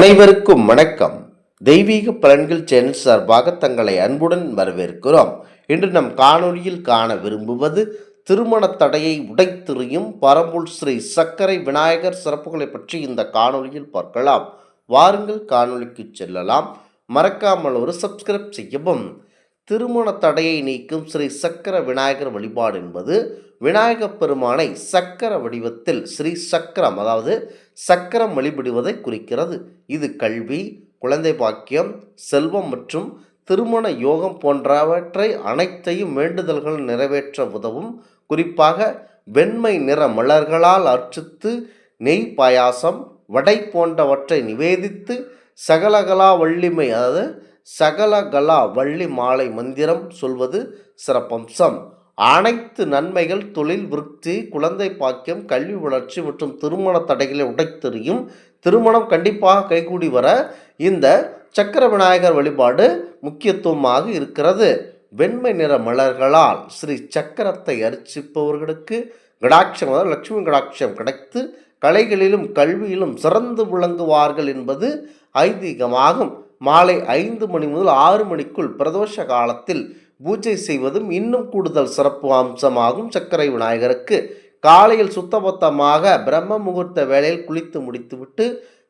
அனைவருக்கும் வணக்கம். தெய்வீக பலன்கள் சேனல் சார்பாக தங்களை அன்புடன் வரவேற்கிறோம். இன்று நம் காணொளியில் காண விரும்புவது திருமண தடையை உடைத்தெறியும் பரம்பூர் ஸ்ரீ சக்கரை விநாயகர் சிறப்புகளை பற்றி இந்த காணொளியில் பார்க்கலாம். வாருங்கள் காணொளிக்கு செல்லலாம். மறக்காமல் ஒரு சப்ஸ்கிரைப் செய்யவும். திருமண தடையை நீக்கும் ஸ்ரீ சக்கர விநாயகர் வழிபாடு என்பது விநாயகப் பெருமானை சக்கர வடிவத்தில் ஸ்ரீ சக்கரம் அதாவது சக்கரம் வழிபடுவதை குறிக்கிறது. இது கல்வி, குழந்தை பாக்கியம், செல்வம் மற்றும் திருமண யோகம் போன்றவற்றை அனைத்தையும் வேண்டுதல்கள் நிறைவேற்ற உதவும். குறிப்பாக வெண்மை நிற மலர்களால் அர்ச்சித்து நெய் பாயாசம், வடை போன்றவற்றை நிவேதித்து சகலகலா வள்ளிமை அதாவது சகலகலா வள்ளி மாலை மந்திரம் சொல்வது சிறப்பம்சம். அனைத்து நன்மைகள், தொழில் விருத்தி, குழந்தை பாக்கியம், கல்வி வளர்ச்சி மற்றும் திருமண தடைகளை உடைத்தெறியும். திருமணம் கண்டிப்பாக கைகூடி வர இந்த சக்கர விநாயகர் வழிபாடு முக்கியத்துவமாக இருக்கிறது. வெண்மை நிற மலர்களால் ஸ்ரீ சக்கரத்தை அர்ச்சிப்பவர்களுக்கு கடாட்சம் அதாவது லட்சுமி கடாட்சம் கிடைத்து கலைகளிலும் கல்வியிலும் சிறந்து விளங்குவார்கள் என்பது ஐதீகமாகும். மாலை 5 மணி முதல் 6 மணிக்குள் பிரதோஷ காலத்தில் பூஜை செய்வதும் இன்னும் கூடுதல் சிறப்பு அம்சமாகும். சக்கரை விநாயகருக்கு காலையில் சுத்தபத்தமாக பிரம்ம முகூர்த்த வேளையில் குளித்து முடித்துவிட்டு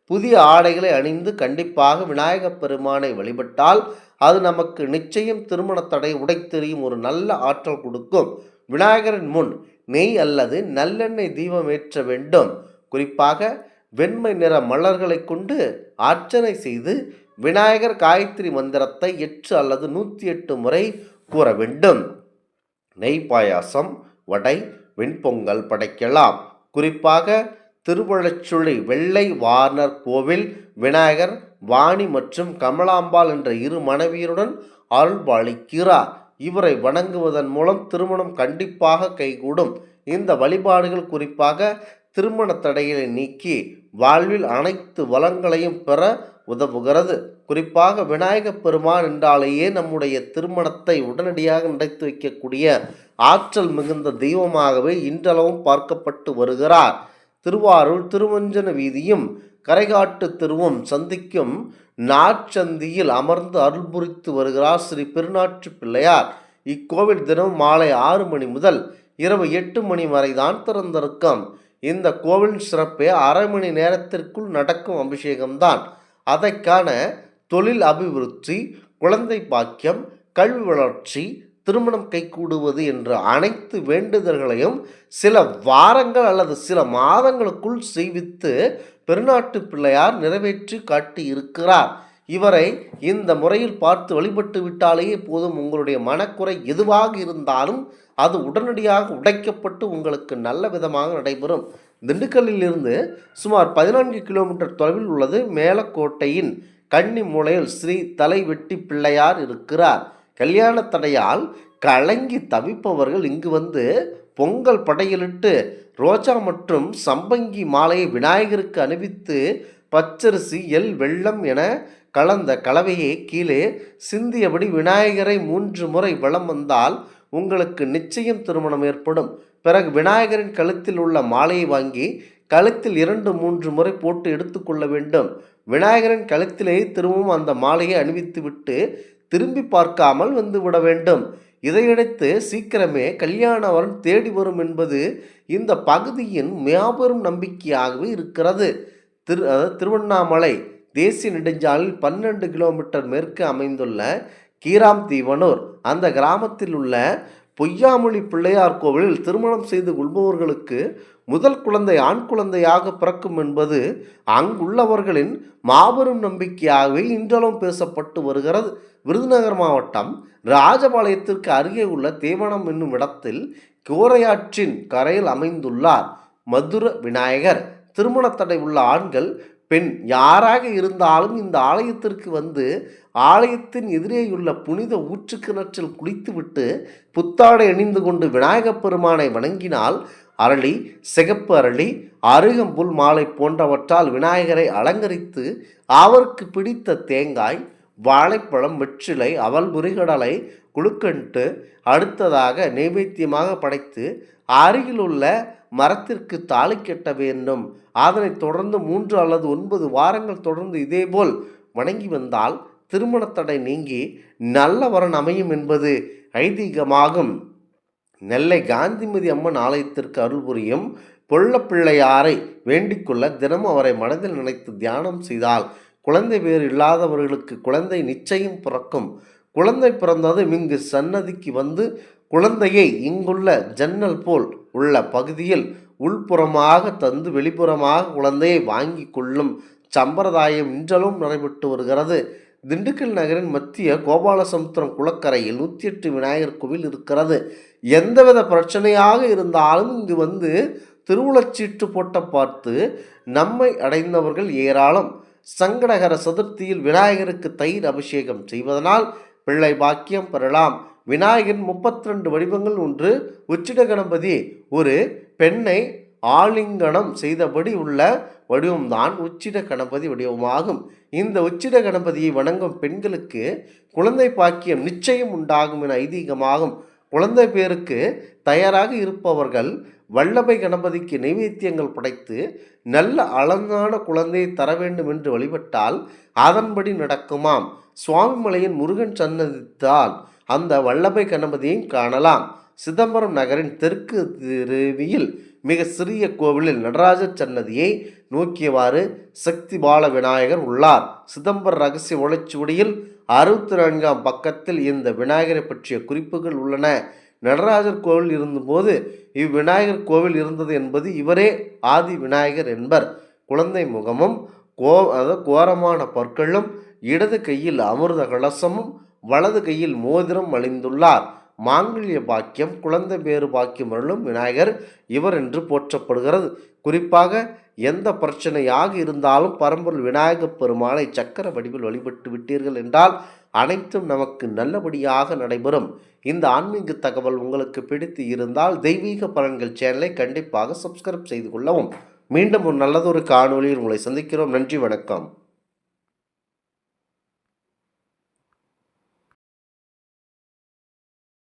புதிய ஆடைகளை அணிந்து கண்டிப்பாக விநாயகப் பெருமானை வழிபட்டால் அது நமக்கு நிச்சயம் திருமண தடை உடைத்தெறியும் ஒரு நல்ல ஆற்றல் கொடுக்கும். விநாயகரின் முன் நெய் அல்லது நல்லெண்ணெய் தீபம் ஏற்ற வேண்டும். குறிப்பாக வெண்மை நிற மலர்களை கொண்டு அர்ச்சனை செய்து விநாயகர் காயத்ரி மந்திரத்தை 8 அல்லது 108 முறை கூற வேண்டும். நெய் பாயாசம், வடை, வெண்பொங்கல் படைக்கலாம். குறிப்பாக திருவள்ளச்சுழி வெள்ளை வார்னர் கோவில் விநாயகர் வாணி மற்றும் கமலாம்பாள் என்ற 2 மனைவியருடன் அருள்பாலிக்கிறார். இவரை வணங்குவதன் மூலம் திருமணம் கண்டிப்பாக கைகூடும். இந்த வழிபாடுகள் குறிப்பாக திருமண தடைகளை நீக்கி வாழ்வில் அனைத்து வளங்களையும் பெற உதவுகிறது. குறிப்பாக விநாயகப் பெருமான் என்றாலேயே நம்முடைய திருமணத்தை உடனடியாக நடத்தி வைக்கக்கூடிய ஆற்றல் மிகுந்த தெய்வமாகவே இன்றளவும் பார்க்கப்பட்டு வருகிறார். திருவாரூர் திருவஞ்சன வீதியும் கரைகாட்டு திருவும் சந்திக்கும் நாற்சந்தியில் அமர்ந்து அருள்புரித்து வருகிறார் ஸ்ரீ பெருநாற்று பிள்ளையார். இக்கோவில் தினம் மாலை 6 மணி முதல் இரவு 8 மணி வரை தான் திறந்திருக்கும். இந்த கோவிலின் சிறப்பே அரை மணி நேரத்திற்குள் நடக்கும் அபிஷேகம்தான். அதைக்கான தொழில் அபிவிருத்தி, குழந்தை பாக்கியம், கல்வி வளர்ச்சி, திருமணம் கைகூடுவது என்ற அனைத்து வேண்டுதல்களையும் சில வாரங்கள் அல்லது சில மாதங்களுக்குள் செய்வித்து பெருநாட்டு பிள்ளையார் நிறைவேற்றி காட்டி இருக்கிறார். இவரை இந்த முறையில் பார்த்து வழிபட்டு விட்டாலேயே போதும். உங்களுடைய மனக்குறை எதுவாக இருந்தாலும் அது உடனடியாக உடைக்கப்பட்டு உங்களுக்கு நல்ல விதமாக நடைபெறும். திண்டுக்கல்லில் இருந்து சுமார் 14 கிலோமீட்டர் தொலைவில் உள்ளது மேலக்கோட்டையின் கன்னி மூலையில் ஸ்ரீ தலைவெட்டி பிள்ளையார் இருக்கிறார். கல்யாண தடையால் கலங்கி தவிப்பவர்கள் இங்கு வந்து பொங்கல் படையிலிட்டு ரோஜா மற்றும் சம்பங்கி மாலையை விநாயகருக்கு அணிவித்து பச்சரிசி, எல், வெள்ளம் என கலந்த கலவையை கீழே சிந்தியபடி விநாயகரை 3 முறை வலம் வந்தால் உங்களுக்கு நிச்சயம் திருமணம் ஏற்படும். பிறகு விநாயகரின் கழுத்தில் உள்ள மாலையை வாங்கி கழுத்தில் 2-3 முறை போட்டு எடுத்துக்கொள்ள வேண்டும். விநாயகரின் கழுத்திலே திரும்பவும் அந்த மாலையை அணிவித்து விட்டு திரும்பி பார்க்காமல் வந்து விட வேண்டும். இதையடுத்து சீக்கிரமே கல்யாண வரன் தேடி வரும் என்பது இந்த பகுதியின் மாபெரும் நம்பிக்கையாகவே இருக்கிறது. திருவண்ணாமலை தேசிய நெடுஞ்சாலையில் 12 கிலோமீட்டர் மேற்கு அமைந்துள்ள கீராம்தீவனூர் அந்த கிராமத்தில் உள்ள பொய்யாமொழி பிள்ளையார் கோவிலில் திருமணம் செய்து கொள்பவர்களுக்கு முதல் குழந்தை ஆண் குழந்தையாக பிறக்கும் என்பது அங்குள்ளவர்களின் மாபெரும் நம்பிக்கையாகவே இன்றளவும் பேசப்பட்டு வருகிறது. விருதுநகர் மாவட்டம் ராஜபாளையத்திற்கு அருகே உள்ள தேவனம் என்னும் இடத்தில் கோரையாற்றின் கரையில் அமைந்துள்ளார் மதுர விநாயகர். திருமண தடை உள்ள ஆண்கள், பெண் யாராக இருந்தாலும் இந்த ஆலயத்திற்கு வந்து ஆலயத்தின் எதிரேயுள்ள புனித ஊற்றுக்கிணற்றில் குளித்துவிட்டு புத்தாடை அணிந்து கொண்டு விநாயகப் பெருமானை வணங்கினால் அரளி, சிகப்பு அரளி, அருகம்புல் மாலை போன்றவற்றால் விநாயகரை அலங்கரித்து அவருக்கு பிடித்த தேங்காய், வாழைப்பழம், வெற்றிலை, அவல், முறிகடலை, குளுக்கண்டு அடுத்ததாக நைவேத்தியமாக படைத்து அருகிலுள்ள மரத்திற்கு தாலி கட்ட வேண்டும். அதனைத் தொடர்ந்து 3 அல்லது 9 வாரங்கள் தொடர்ந்து இதேபோல் வணங்கி வந்தால் திருமண தடை நீங்கி நல்ல வரன் அமையும் என்பது ஐதீகமாகும். நெல்லை காந்திமதி அம்மன் ஆலயத்திற்கு அருள் புரியும் பொள்ளப்பிள்ளையாரை வேண்டிக்கொள்ள தினமும் அவரை மனதில் நினைத்து தியானம் செய்தால் குழந்தை பேர் இல்லாதவர்களுக்கு குழந்தை நிச்சயம் பிறக்கும். குழந்தை பிறந்ததும் இங்கு சன்னதிக்கு வந்து குழந்தையை இங்குள்ள ஜன்னல் போல் உள்ள பகுதியில் உள்புறமாக தந்து வெளிப்புறமாக குழந்தையை வாங்கி கொள்ளும் சம்பிரதாயம் இன்றளவும் நடைபெற்று வருகிறது. திண்டுக்கல் நகரின் மத்திய கோபாலசமுத்திரம் குளக்கரையில் 108 விநாயகர் கோவில் இருக்கிறது. எந்தவித பிரச்சனையாக இருந்தாலும் இங்கு வந்து திருவுளச்சீட்டு போட்ட பார்த்து நம்மை அடைந்தவர்கள் ஏராளம். சங்கடகர சதுர்த்தியில் விநாயகருக்கு தயிர் அபிஷேகம் செய்வதனால் பிள்ளை பாக்கியம் பெறலாம். விநாயகரின் 32 வடிவங்கள் ஒன்று. உச்சிட கணபதி ஒரு பெண்ணை ஆலிங்கனம் செய்தபடி உள்ள வடிவம்தான் உச்சிட கணபதி வடிவமாகும். இந்த உச்சிட கணபதியை வணங்கும் பெண்களுக்கு குழந்தை பாக்கியம் நிச்சயம் உண்டாகும் என ஐதீகமாகும். குழந்தை பேருக்கு தயாராக இருப்பவர்கள் வல்லபை கணபதிக்கு நைவேத்தியங்கள் படைத்து நல்ல அழகான குழந்தையை தர வேண்டும் என்று வழிபட்டால் அதன்படி நடக்குமாம். சுவாமிமலையின் முருகன் சன்னதித்தால் அந்த வல்லபை கணபதியையும் காணலாம். சிதம்பரம் நகரின் தெற்கு திருவியில் மிக சிறிய கோவிலில் நடராஜர் சன்னதியை நோக்கியவாறு சக்தி பால விநாயகர் உள்ளார். சிதம்பர ரகசிய ஓலைச்சுவடியில் 64ஆம் பக்கத்தில் இந்த விநாயகரை பற்றிய குறிப்புகள் உள்ளன. நடராஜர் கோவில் இருந்தபோது இவ்விநாயகர் கோவில் இருந்தது என்பது இவரே ஆதி விநாயகர் என்பர். குழந்தை முகமும் கோரமான பற்களும் இடது கையில் அமிர்த கலசமும் வலது கையில் மோதிரம் அணிந்துள்ளார். மாங்கல்ய பாக்கியம் குழந்தை பேறு பாக்கியம் அருளும் விநாயகர் இவர் என்று போற்றப்படுகிறது. குறிப்பாக எந்த பிரச்சனையாக இருந்தாலும் பரம்பொருள் விநாயகப் பெருமானை சக்கர வடிவில் வழிபட்டு விட்டீர்கள் என்றால் அனைத்தும் நமக்கு நல்லபடியாக நடைபெறும். இந்த ஆன்மீக தகவல் உங்களுக்கு பிடித்து இருந்தால் தெய்வீக பலன்கள் சேனலை கண்டிப்பாக சப்ஸ்கிரைப் செய்து கொள்ளவும். மீண்டும் ஒரு நல்லதொரு காணொளியில் உங்களை சந்திக்கிறோம். நன்றி, வணக்கம்.